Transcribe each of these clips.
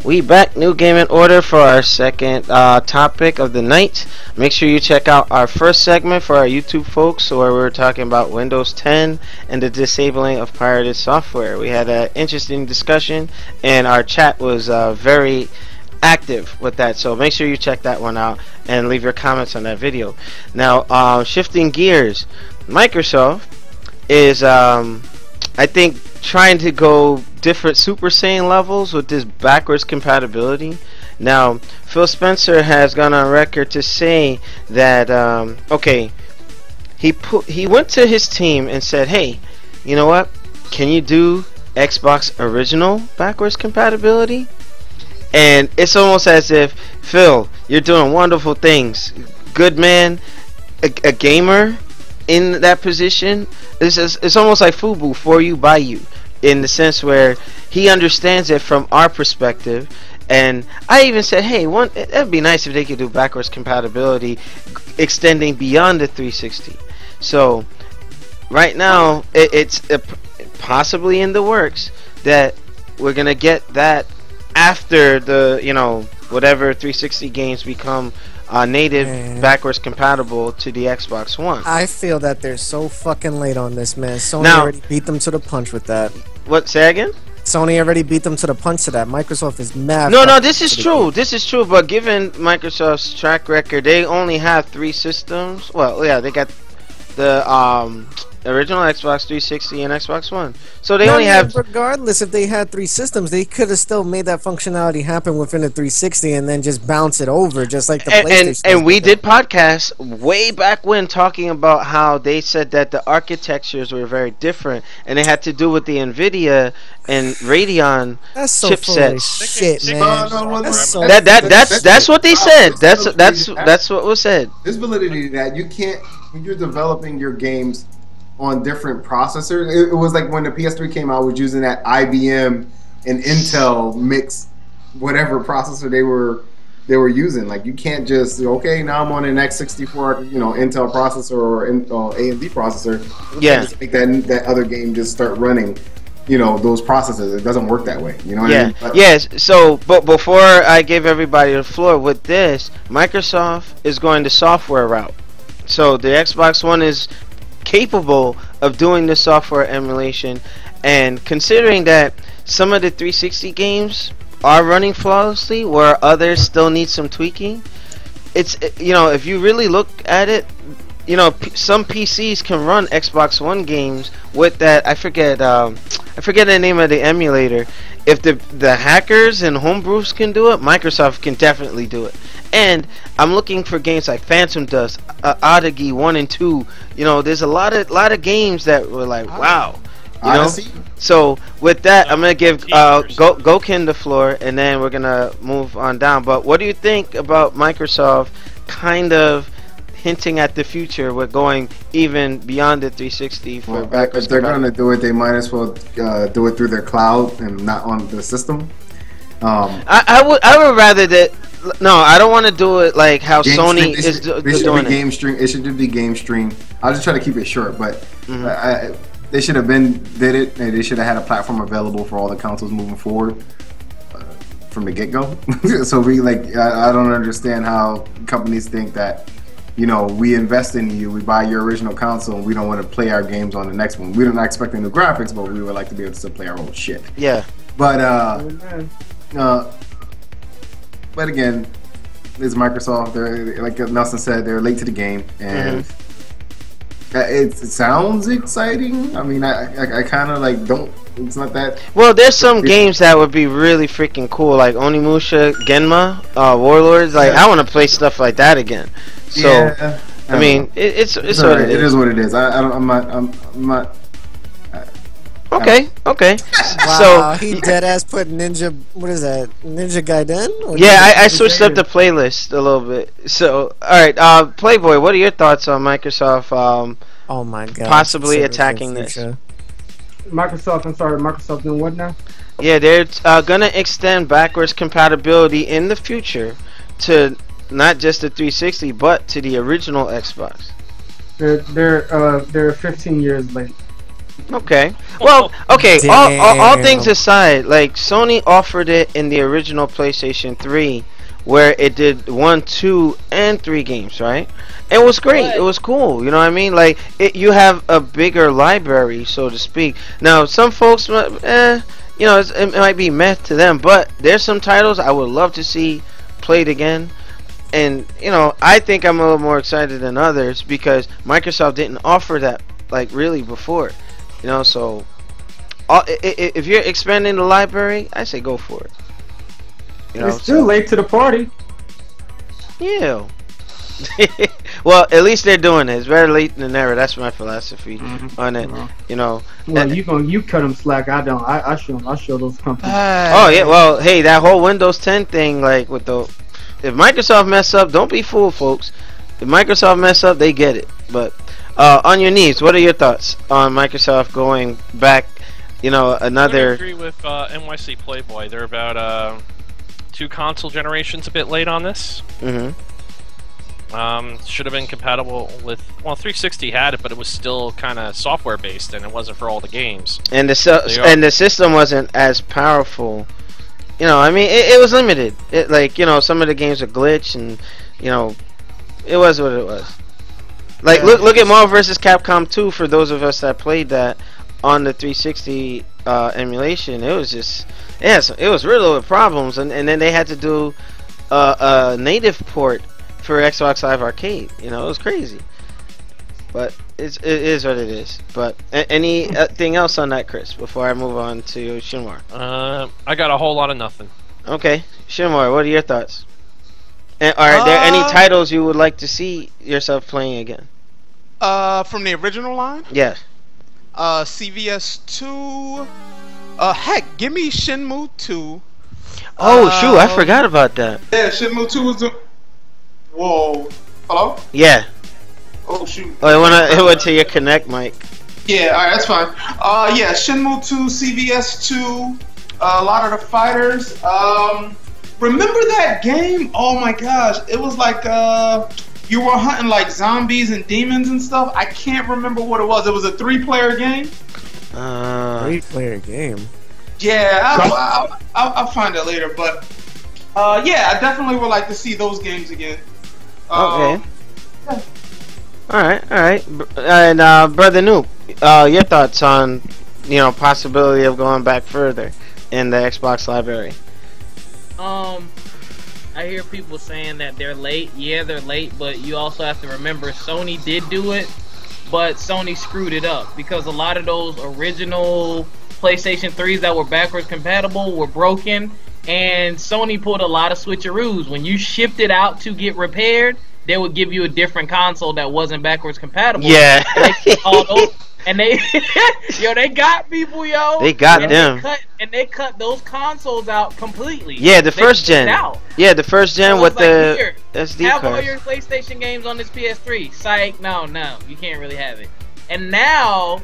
We back, New Gaming Order, for our second topic of the night. Make sure you check out our first segment for our YouTube folks, where we're talking about Windows 10 and the disabling of pirated software. We had an interesting discussion, and our chat was very active with that, so make sure you check that one out and leave your comments on that video. Now, shifting gears, Microsoft is, I think, trying to go different Super Saiyan levels with this backwards compatibility. Now, Phil Spencer has gone on record to say that okay, he went to his team and said, hey, you know what, can you do Xbox original backwards compatibility? And it's almost as if, Phil, you're doing wonderful things, good man, a gamer in that position. It's almost like FUBU, for you by you, in the sense where he understands it from our perspective. And I even said, hey, it'd be nice if they could do backwards compatibility extending beyond the 360. So right now it's possibly in the works that we're gonna get that after the, you know, whatever 360 games become native backwards compatible to the Xbox One. I feel that they're so fucking late on this, man. Sony already beat them to the punch with that. What? Say again? Sony already beat them to the punch to that. Microsoft is mad. No, this is true. This is true. But given Microsoft's track record, they only have 3 systems. Well, yeah, they got the original Xbox 360 and Xbox One. So they only have. Regardless, if they had 3 systems, they could have still made that functionality happen within the 360 and then just bounce it over, just like the PlayStation. And we did podcasts way back when talking about how they said that the architectures were very different, and it had to do with the Nvidia and Radeon chipsets. Shit, man. That's what they said. That's what was said. There's validity to that. You can't, when you're developing your games on different processors. It was like when the PS3 came out, was using that IBM and Intel mix, whatever processor they were using. Like, you can't just, okay, now I'm on an X64, you know, Intel processor or AMD processor. Yeah. Just make that other game just start running, you know, those processors. It doesn't work that way. You know what I mean? Yes. So, but before I give everybody the floor with this, Microsoft is going the software route. So the Xbox One is capable of doing the software emulation, and considering that some of the 360 games are running flawlessly where others still need some tweaking, it's, you know, if you really look at it, you know, some PCs can run Xbox One games with that. I forget the name of the emulator. If the hackers and homebrews can do it, Microsoft can definitely do it. And I'm looking for games like Phantom Dust, Odyssey 1 and 2. You know, there's a lot of games that were like, wow. You know? So with that, I'm gonna give Gokin the floor, and then we're gonna move on down. But what do you think about Microsoft kind of hinting at the future with going even beyond the 360 for backwards? If they're gonna do it, they might as well do it through their cloud and not on the system. I would rather that. No, I don't want to do it like how Sony is doing it. It should just be game stream. I'll just try to keep it short, but they should have did it, and they should have had a platform available for all the consoles moving forward from the get-go. So I don't understand how companies think that, you know, we invest in you, we buy your original console, and we don't want to play our games on the next one. We're not expecting new graphics, but we would like to be able to still play our old shit. Yeah. But again, it's Microsoft. They're, like Nelson said, they're late to the game, and it sounds exciting. I mean, I kind of like don't. It's not that. Well, there's some games that would be really freaking cool, like Onimusha, Genma, Warlords. Like, I want to play stuff like that again. So, yeah, I mean, it's what it is. It is what it is. I'm not. Okay. Wow, he dead ass put Ninja. What is that? Ninja Gaiden? Yeah, I switched up the playlist a little bit. So, all right, Playboy, what are your thoughts on Microsoft? Oh my God, possibly attacking this. Microsoft doing what now? Yeah, they're gonna extend backwards compatibility in the future to not just the 360, but to the original Xbox. They're 15 years late. Okay. Well, okay. All things Damn. aside, like Sony offered it in the original PlayStation 3, where it did 1, 2, and 3 games, right? It was great. It was cool. You know what I mean? Like you have a bigger library, so to speak. Now, some folks, you know, it might be meh to them, but there's some titles I would love to see played again. And you know, I think I'm a little more excited than others because Microsoft didn't offer that like really before. You know, so if you're expanding the library, I say go for it. You know, it's still late to the party. Yeah. Well, at least they're doing it. It's better late than never. That's my philosophy on it. You know. Well, you cut them slack. I don't. I show those companies. Oh yeah. Well, hey, that whole Windows 10 thing, like with the, if Microsoft mess up, don't be fooled, folks. If Microsoft mess up, they get it. But on your knees, what are your thoughts on Microsoft going back? You know, another. I agree with NYC Playboy. They're about 2 console generations a bit late on this. Should have been compatible with, well, 360 had it, but it was still kind of software based, and it wasn't for all the games. And the system wasn't as powerful. You know, I mean, it was limited. It, like, you know, some of the games are glitch, and you know, it was what it was. Like, look at Marvel vs. Capcom 2. For those of us that played that on the 360 emulation, it was just, yes, it was riddled with problems, and then they had to do a native port for Xbox Live Arcade. You know, it was crazy. But it is what it is. But anything else on that, Chris, before I move on to Shinmar? I got a whole lot of nothing. Okay, Shinmar, what are your thoughts? And are there any titles you would like to see yourself playing again? From the original line? Yeah. CVS 2. Heck, give me Shenmue 2. Oh, shoot, I forgot about that. Yeah, Shenmue 2 was the... Whoa. Hello? Yeah. Oh, shoot. Oh, it went to your Connect mic. Yeah, alright, that's fine. Yeah, Shenmue 2, CVS 2, a lot of the fighters. Remember that game? Oh my gosh, it was like, you were hunting like zombies and demons and stuff. I can't remember what it was. It was a 3-player game. 3-player game? Yeah, I'll find it later, but yeah, I definitely would like to see those games again. Okay. Yeah. Alright. And Brother Nuke, your thoughts on, you know, possibility of going back further in the Xbox library? I hear people saying that they're late. Yeah, they're late, but you also have to remember Sony did do it, but Sony screwed it up because a lot of those original PlayStation 3s that were backwards compatible were broken, and Sony pulled a lot of switcheroos. When you shipped it out to get repaired, they would give you a different console that wasn't backwards compatible. Yeah. And they they got people, yo. They got them. They cut those consoles out completely. Yeah, the first gen. Yeah, the first gen so with like, the here, SD have card. all your PlayStation games on this PS3. Psych, no, you can't really have it. And now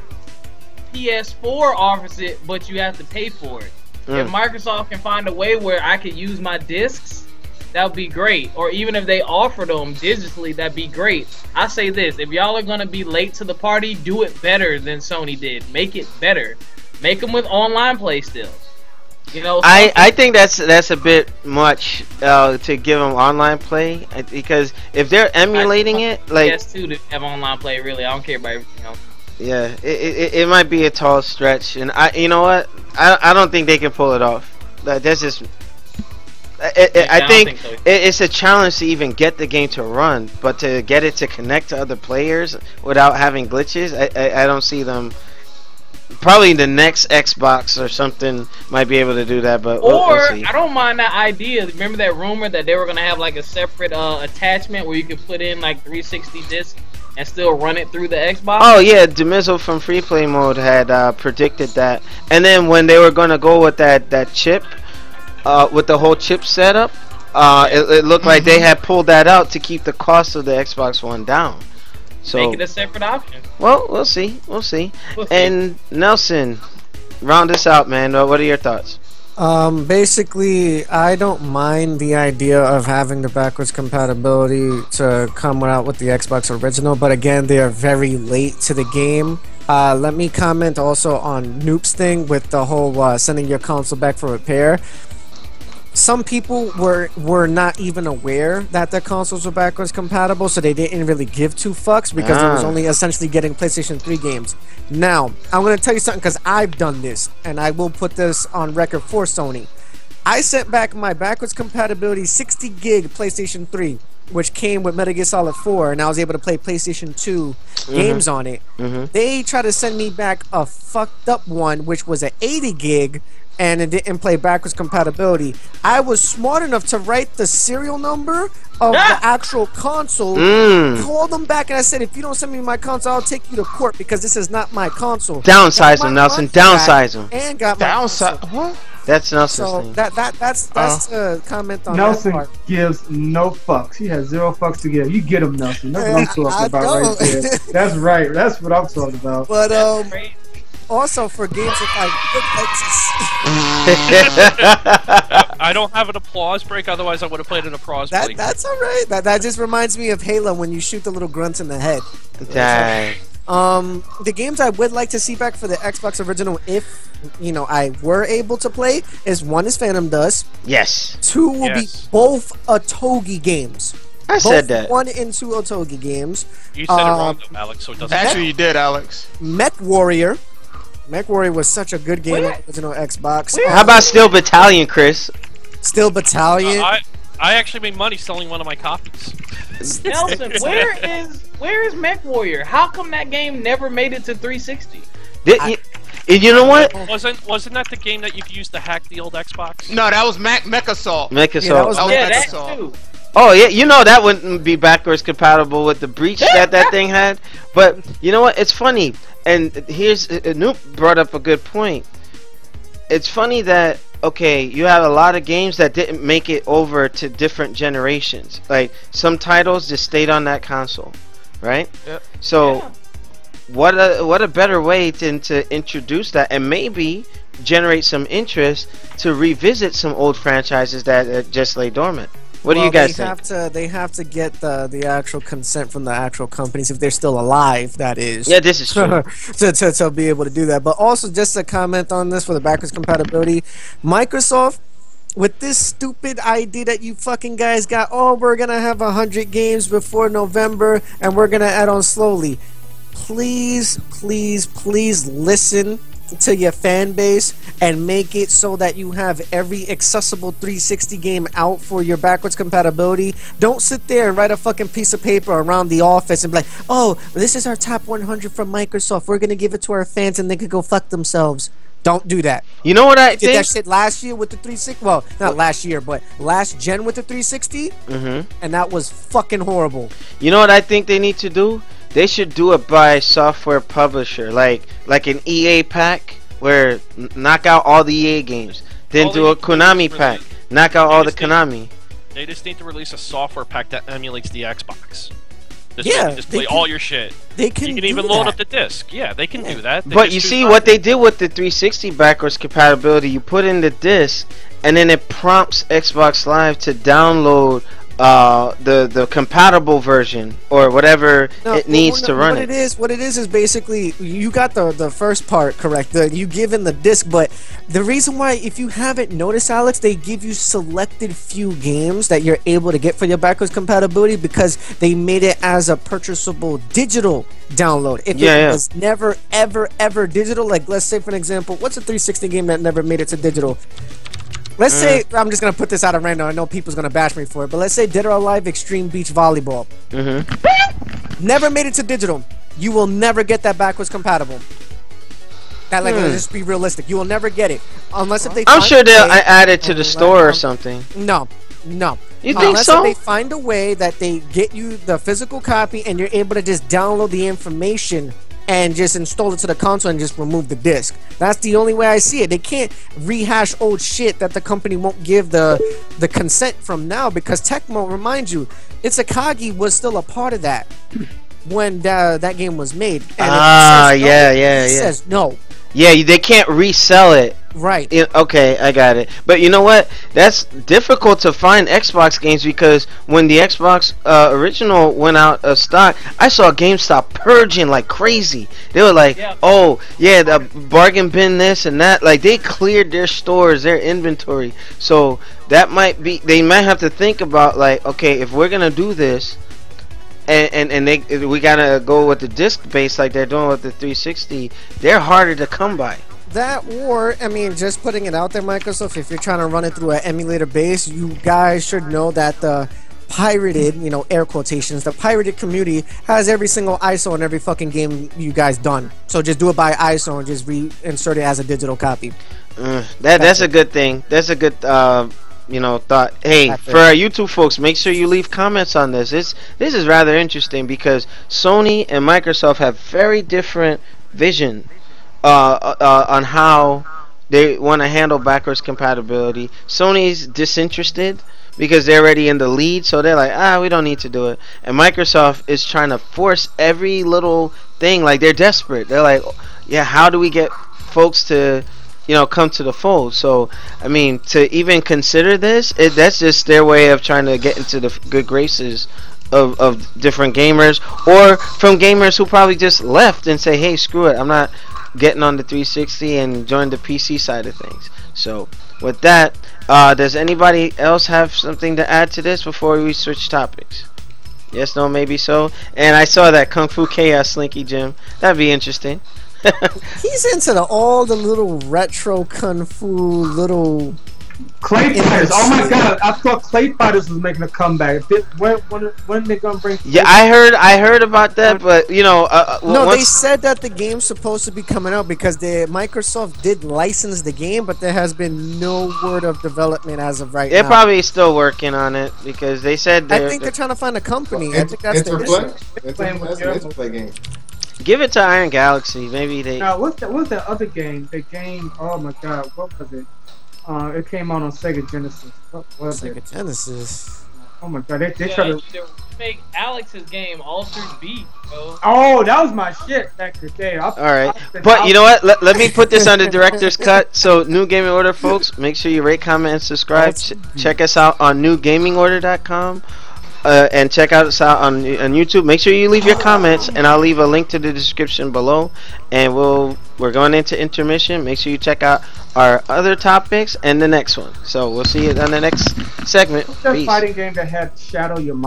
PS4 offers it, but you have to pay for it. If Microsoft can find a way where I could use my discs, that would be great. Or even if they offer them digitally, that'd be great. I say this, if y'all are going to be late to the party, do it better than Sony did. Make it better. Make them with online play still. You know, I think that's a bit much to give them online play, because if they're emulating it, like yes, too, to have online play. Really, I don't care about everything else. Yeah, it might be a tall stretch, and you know what? I don't think they can pull it off. That's just. I think so. It's a challenge to even get the game to run, but to get it to connect to other players without having glitches, I don't see them. Probably the next Xbox or something might be able to do that, but we'll see. I don't mind that idea. Remember that rumor that they were gonna have like a separate attachment where you could put in like 360 discs and still run it through the Xbox? Oh yeah, Demizo from Free Play Mode had predicted that, and then when they were gonna go with that chip. With the whole chip setup, it looked like they had pulled that out to keep the cost of the Xbox One down. So make it a separate option. Well, we'll see. And Nelson, round this out, man. What are your thoughts? Basically, I don't mind the idea of having the backwards compatibility to come out with the Xbox original, but again, they are very late to the game. Let me comment also on Noop's thing with the whole sending your console back for repair. Some people were not even aware that their consoles were backwards compatible, so they didn't really give two fucks because it was only essentially getting PlayStation 3 games. Now, I'm going to tell you something because I've done this, and I will put this on record for Sony. I sent back my backwards compatibility 60 gig PlayStation 3, which came with Metal Gear Solid 4, and I was able to play PlayStation 2 games on it. They tried to send me back a fucked up one, which was an 80 gig, and it didn't play backwards compatibility. I was smart enough to write the serial number of the actual console, called them back, and I said, if you don't send me my console, I'll take you to court because this is not my console. Downsize him, Nelson. Downsize him. And got my console. What? That's Nelson's So thing. that's a comment on Nelson that part. gives no fucks. He has 0 fucks to give. You get him, Nelson. That's what I'm talking I about don't. right there. That's right. That's what I'm talking about. But also for games that I would like to see. I don't have an applause break, otherwise I would have played an applause break. That's alright. That just reminds me of Halo when you shoot the little grunts in the head. Dang. The games I would like to see back for the Xbox original, if I were able to play, is one is Phantom Dust. Yes. 2 will be both Otogi games. I said that. 1 and 2 Otogi games. You said it wrong, though, Alex, so it doesn't Actually, you did, Alex. Mech Warrior. Mech Warrior was such a good game on the original Xbox. How about Steel Battalion, Chris? Steel Battalion? I actually made money selling one of my copies. Nelson, where is Mech Warrior? How come that game never made it to 360? You know what? Wasn't that the game that you used to hack the old Xbox? No, that was Mech-Assault. Mech-Assault. That too. Oh yeah, that wouldn't be backwards compatible with the breach that thing had. But you know what? It's funny, and here's Noop brought up a good point. It's funny that you have a lot of games that didn't make it over to different generations. Like some titles just stayed on that console, right? Yep. So what a better way to introduce that and maybe generate some interest to revisit some old franchises that just lay dormant. What do you guys think? They have to get the actual consent from the actual companies if they're still alive. That is. Yeah, this is true. to be able to do that. But also, just to comment on this for the backwards compatibility, Microsoft, with this stupid idea that you fucking guys got, we're gonna have 100 games before November and we're gonna add on slowly. Please, please, please listen to your fan base and make it so that you have every accessible 360 game out for your backwards compatibility. Don't sit there and write a fucking piece of paper around the office and be like, this is our top 100 from Microsoft, we're gonna give it to our fans and they could go fuck themselves. Don't do that. You know what I did think? That shit last year with the 360. Well, not last year, but last gen with the 360. And that was fucking horrible. You know what I think they need to do? They should do it by software publisher, like an EA pack, where knock out all the EA games. Then do a Konami pack, knock out all the Konami. They just need to release a software pack that emulates the Xbox. Just play all your shit. You can even load up the disc. Yeah, they can do that. But you see what they did with the 360 backwards compatibility, you put in the disc and then it prompts Xbox Live to download the compatible version or whatever it needs to run What it is basically you got the first part correct. You give in the disc, but the reason why, if you haven't noticed, Alex, they give you selected few games that you're able to get for your backwards compatibility because they made it as a purchasable digital download. If it was never ever digital, like let's say for an example, what's a 360 game that never made it to digital? Let's say, I'm just going to put this out at random. I know people's going to bash me for it. But let's say Dead or Alive Extreme Beach Volleyball. Never made it to digital. You will never get that backwards compatible. Let's just be realistic. You will never get it. Unless if they I'm sure they'll add it to the store or something. No. You think Unless so? if they find a way that they get you the physical copy and you're able to just download the information and just install it to the console and just remove the disc. That's the only way I see it. They can't rehash old shit that the company won't give the consent from now, because Tecmo, remind you, Itagaki was still a part of that when that game was made. And It says no. Yeah, they can't resell it Right. Yeah, okay, I got it. But you know what? That's difficult to find Xbox games because when the Xbox original went out of stock, I saw GameStop purging like crazy. They were like, Yeah. "Oh, yeah, the bargain bin this and that." Like they cleared their stores, their inventory. So that might be they might have to think about like, okay, if we're gonna do this, we gotta go with the disc base like they're doing with the 360. They're harder to come by. That, or I mean, just putting it out there, Microsoft. If you're trying to run it through an emulator base, you guys should know that the pirated, air quotations, the pirated community has every single ISO in every fucking game you guys done. So just do it by ISO and just reinsert it as a digital copy. That's a good thing. That's a good thought. Hey, for our YouTube folks, make sure you leave comments on this. This is rather interesting because Sony and Microsoft have very different vision on how they want to handle backwards compatibility. Sony's disinterested because they're already in the lead, so they're like, we don't need to do it. And Microsoft is trying to force every little thing, like they're desperate. They're like, yeah, how do we get folks to come to the fold? So I mean, to even consider this, that's just their way of trying to get into the good graces of different gamers, or from gamers who probably just left and say, hey, screw it, I'm not getting on the 360 and join the PC side of things. So with that, does anybody else have something to add to this before we switch topics? Yes, no, maybe so. And I saw that Kung Fu Chaos Slinky Jim. That'd be interesting. He's into all the little retro kung fu little Clay Fighters. Oh my god, I thought Clay Fighters was making a comeback. When they gonna bring? Yeah, I heard about that, but no, they said that the game's supposed to be coming out because Microsoft did license the game, but there has been no word of development as of right now. They're probably still working on it because they said I think they're trying to find a company. I think that's the issue. It's a play game. Give it to Iron Galaxy. Maybe they. Now, what's that other game? The game. Oh my god, what was it? It came out on Sega Genesis. What was it? Sega Genesis. Oh my god, they try to make Alex's game Altered Beast, bro. Oh, that was my shit back in the day. Alright, but you know what? Let me put this on the director's cut. So, New Gaming Order folks, make sure you rate, comment, and subscribe. Check us out on newgamingorder.com. And check us out on YouTube. Make sure you leave your comments, and I'll leave a link to the description below. And we're going into intermission. Make sure you check out our other topics and the next one. So we'll see you on the next segment. What's that fighting game that had Shadow Your Mom?